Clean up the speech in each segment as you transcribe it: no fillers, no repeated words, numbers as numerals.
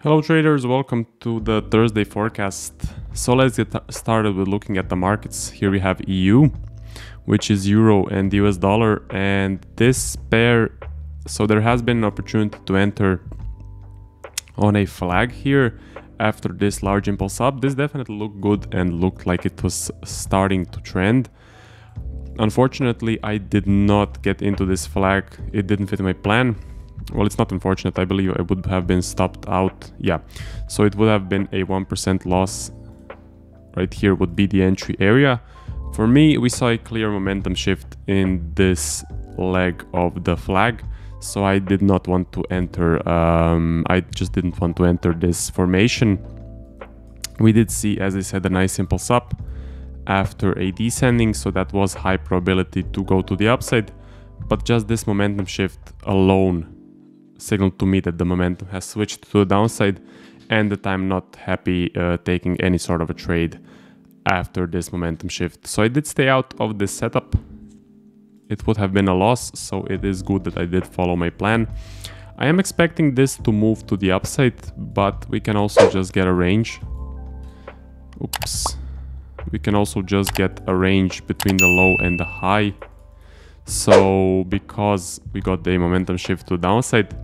Hello traders, welcome to the Thursday forecast. So let's get started with looking at the markets. Here we have EU, which is Euro and US dollar, and this pair, so there has been an opportunity to enter on a flag here after this large impulse up. This definitely looked good and looked like it was starting to trend. Unfortunately, I did not get into this flag. It didn't fit my plan. Well, it's not unfortunate. I believe I would have been stopped out. Yeah, so it would have been a 1% loss. Right here would be the entry area. For me, we saw a clear momentum shift in this leg of the flag. So I did not want to enter. I just didn't want to enter this formation. We did see, as I said, a nice impulse up after a descending. So that was high probability to go to the upside. But just this momentum shift alone signaled to me that the momentum has switched to the downside and that I'm not happy taking any sort of a trade after this momentum shift. So I did stay out of this setup. It would have been a loss, so it is good that I did follow my plan. I am expecting this to move to the upside, but we can also just get a range. Oops. We can also just get a range between the low and the high. So because we got the momentum shift to the downside,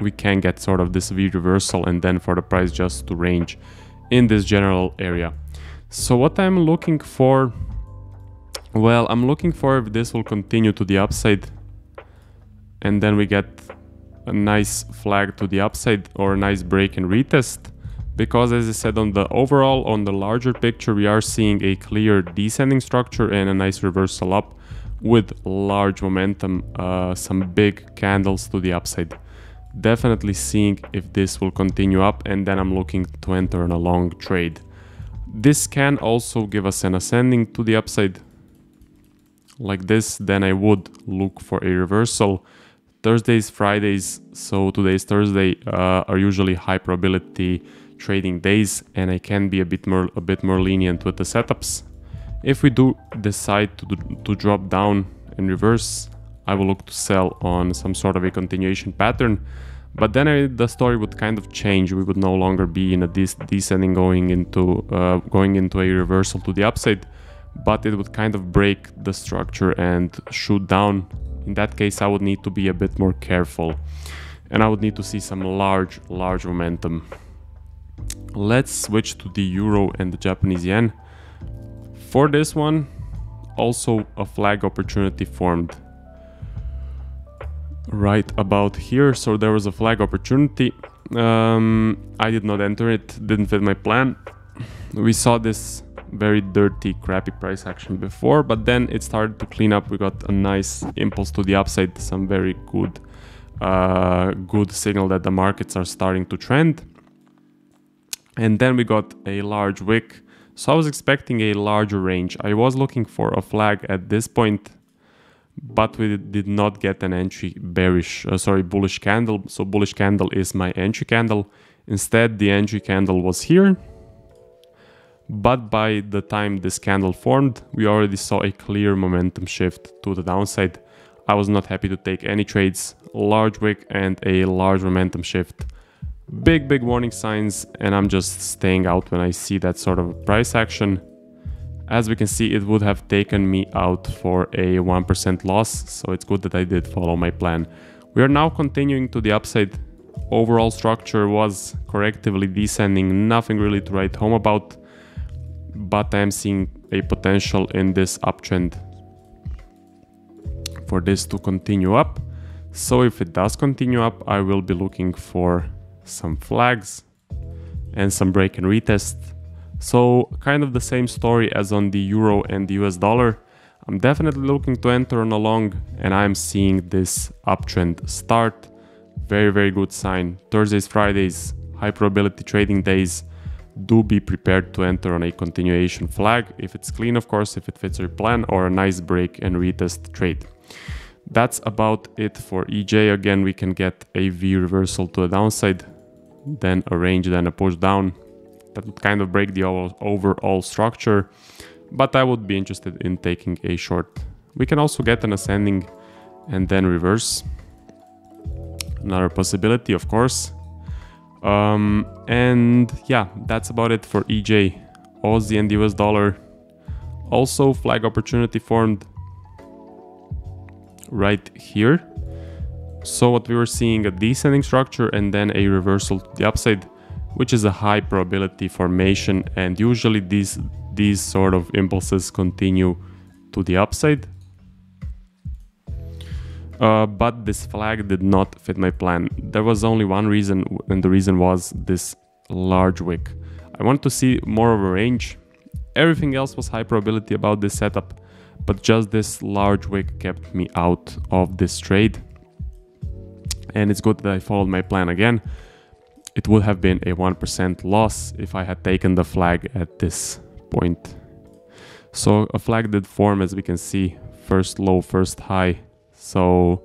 we can get sort of this V reversal and then for the price just to range in this general area. So what I'm looking for, well, I'm looking for if this will continue to the upside and then we get a nice flag to the upside or a nice break and retest. Because as I said, on the overall, on the larger picture, we are seeing a clear descending structure and a nice reversal up with large momentum, some big candles to the upside. Definitely seeing if this will continue up, and then I'm looking to enter on a long trade. This can also give us an ascending to the upside like this. Then I would look for a reversal. Thursdays, Fridays, so today's Thursday, are usually high probability trading days, and I can be a bit more lenient with the setups. If we do decide to drop down and reverse, I will look to sell on some sort of a continuation pattern. But then the story would kind of change. We would no longer be in a descending going into a reversal to the upside, but it would kind of break the structure and shoot down. In that case, I would need to be a bit more careful, and I would need to see some large momentum. Let's switch to the euro and the Japanese yen. For this one, also a flag opportunity formed right about here. So there was a flag opportunity. I did not enter it, didn't fit my plan. We saw this very dirty, crappy price action before, but then it started to clean up. We got a nice impulse to the upside, some very good signal that the markets are starting to trend. And then we got a large wick. So I was expecting a larger range. I was looking for a flag at this point, but we did not get an entry bullish candle. So bullish candle is my entry candle. Instead, the entry candle was here. But by the time this candle formed, we already saw a clear momentum shift to the downside. I was not happy to take any trades. Large wick and a large momentum shift. Big warning signs, and I'm just staying out when I see that sort of price action. As we can see, it would have taken me out for a 1% loss, so it's good that I did follow my plan. We are now continuing to the upside. Overall structure was correctively descending, nothing really to write home about, but I am seeing a potential in this uptrend for this to continue up. So if it does continue up, I will be looking for some flags and some break and retest. So kind of the same story as on the euro and the US dollar. I'm definitely looking to enter on a long, and I'm seeing this uptrend start. Very good sign. Thursdays, Fridays, high probability trading days. Do be prepared to enter on a continuation flag if it's clean, of course, if it fits your plan, or a nice break and retest trade. That's about it for EJ. Again, we can get a V reversal to the downside, then a range, then a push down. That would kind of break the overall structure, but I would be interested in taking a short. We can also get an ascending and then reverse. Another possibility, of course. And yeah, that's about it for EJ. Aussie and US dollar. Also flag opportunity formed right here. So what we were seeing, a descending structure and then a reversal to the upside, which is a high probability formation, and usually these sort of impulses continue to the upside. But this flag did not fit my plan. There was only one reason, and the reason was this large wick. I wanted to see more of a range. Everything else was high probability about this setup, but just this large wick kept me out of this trade. And it's good that I followed my plan again. It would have been a 1% loss if I had taken the flag at this point. So a flag did form, as we can see, first low, first high. So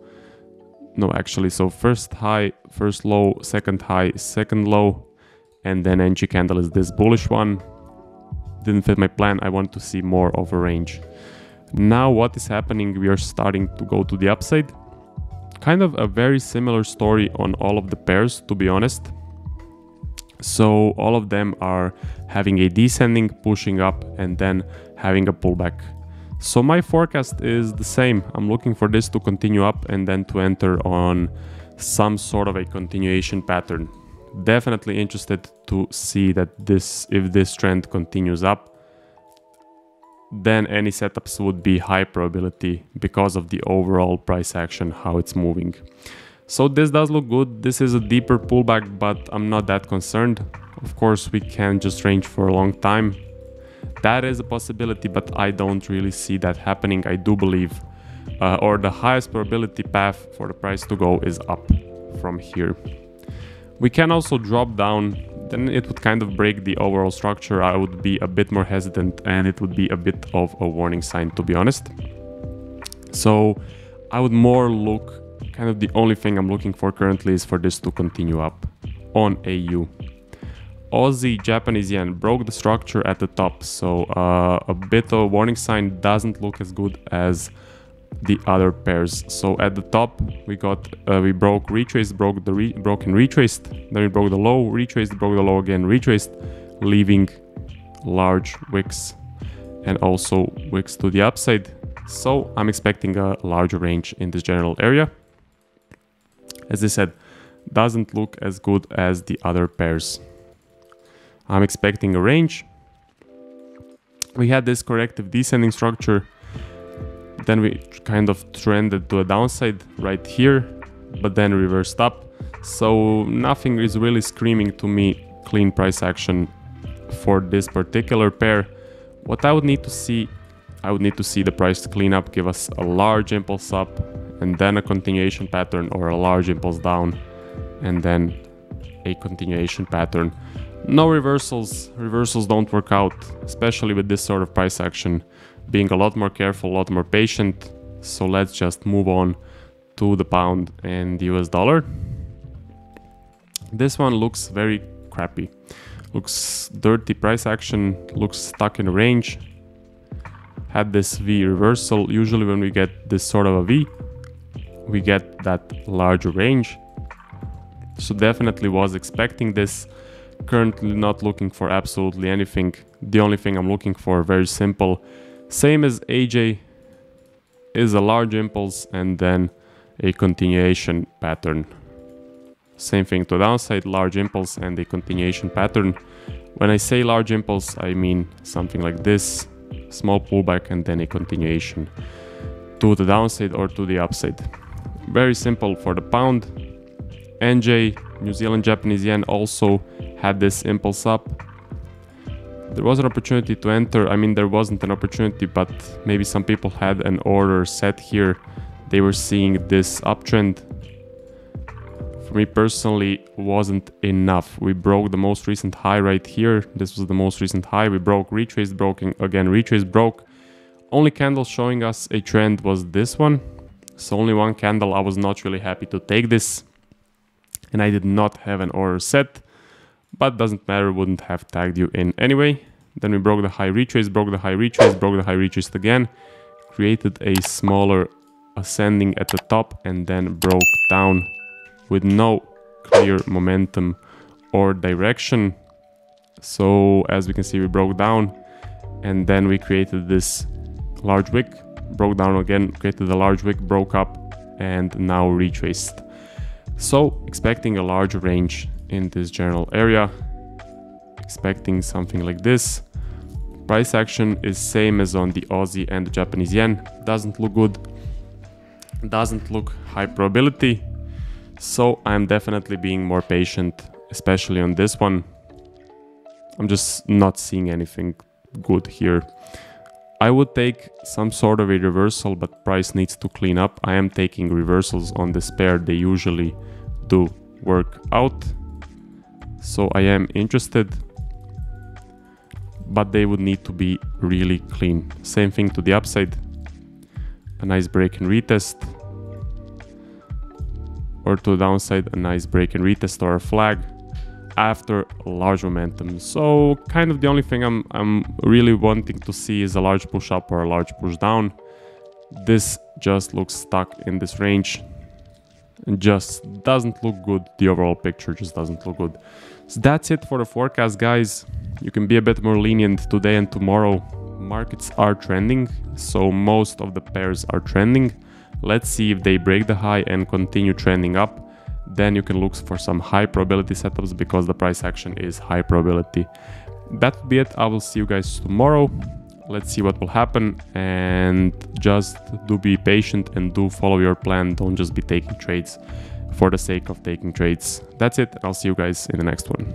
no, actually, so first high, first low, second high, second low, and then NG candle is this bullish one. Didn't fit my plan. I want to see more of a range. Now what is happening? We are starting to go to the upside. Kind of a very similar story on all of the pairs, to be honest. So all of them are having a descending, pushing up, and then having a pullback. So my forecast is the same. I'm looking for this to continue up and then to enter on some sort of a continuation pattern. Definitely interested to see that if this trend continues up, then any setups would be high probability because of the overall price action, how it's moving. So this does look good. This is a deeper pullback, but I'm not that concerned. Of course, we can just range for a long time. That is a possibility, but I don't really see that happening. I do believe, or the highest probability path for the price to go is up from here. We can also drop down, then it would kind of break the overall structure. I would be a bit more hesitant and it would be a bit of a warning sign, to be honest. So I would more look, kind of the only thing I'm looking for currently is for this to continue up on AU. Aussie Japanese yen broke the structure at the top, so a bit of a warning sign. Doesn't look as good as the other pairs. So at the top we broke, retraced, broke and retraced, then we broke the low, retraced, broke the low again, retraced, leaving large wicks and also wicks to the upside. So I'm expecting a larger range in this general area. As I said, doesn't look as good as the other pairs. I'm expecting a range. We had this corrective descending structure, then we kind of trended to a downside right here, but then reversed up. So nothing is really screaming to me clean price action for this particular pair. What I would need to see, I would need to see the price clean up, give us a large impulse up, and then a continuation pattern, or a large impulse down, and then a continuation pattern. No reversals. Reversals don't work out, especially with this sort of price action. Being a lot more careful, a lot more patient. So let's just move on to the pound and the US dollar. This one looks very crappy. Looks dirty price action, looks stuck in a range. Had this V reversal. Usually when we get this sort of a V, we get that larger range. So definitely was expecting this. Currently not looking for absolutely anything. The only thing I'm looking for, very simple, same as AJ, is a large impulse and then a continuation pattern. Same thing to downside, large impulse and a continuation pattern. When I say large impulse, I mean something like this, small pullback and then a continuation to the downside or to the upside. Very simple for the pound. NJ, New Zealand Japanese yen, also had this impulse up. There was an opportunity to enter. I mean, there wasn't an opportunity, but maybe some people had an order set here. They were seeing this uptrend. For me personally, wasn't enough. We broke the most recent high right here. This was the most recent high. We broke, retraced, broken again, retraced, broke. Only candle showing us a trend was this one. So only one candle. I was not really happy to take this. And I did not have an order set, but doesn't matter, wouldn't have tagged you in anyway. Then we broke the high, retrace, broke the high, retrace, broke the high, retraced again, created a smaller ascending at the top and then broke down with no clear momentum or direction. So as we can see, we broke down and then we created this large wick, broke down again, created a large wick, broke up, and now retraced. So expecting a large range in this general area, expecting something like this. Price action is same as on the Aussie and the Japanese yen. Doesn't look good, doesn't look high probability. So I'm definitely being more patient, especially on this one. I'm just not seeing anything good here. I would take some sort of a reversal, but price needs to clean up. I am taking reversals on this pair. They usually do work out. So I am interested, but they would need to be really clean. Same thing to the upside. A nice break and retest. Or to the downside, a nice break and retest or a flag after large momentum. So kind of the only thing I'm really wanting to see is a large push up or a large push down. This just looks stuck in this range and just doesn't look good. The overall picture just doesn't look good. So that's it for the forecast, guys. You can be a bit more lenient today and tomorrow. Markets are trending, so most of the pairs are trending. Let's see if they break the high and continue trending up. Then you can look for some high probability setups because the price action is high probability. That would be it. I will see you guys tomorrow. Let's see what will happen, and just do be patient and do follow your plan. Don't just be taking trades for the sake of taking trades. That's it. I'll see you guys in the next one.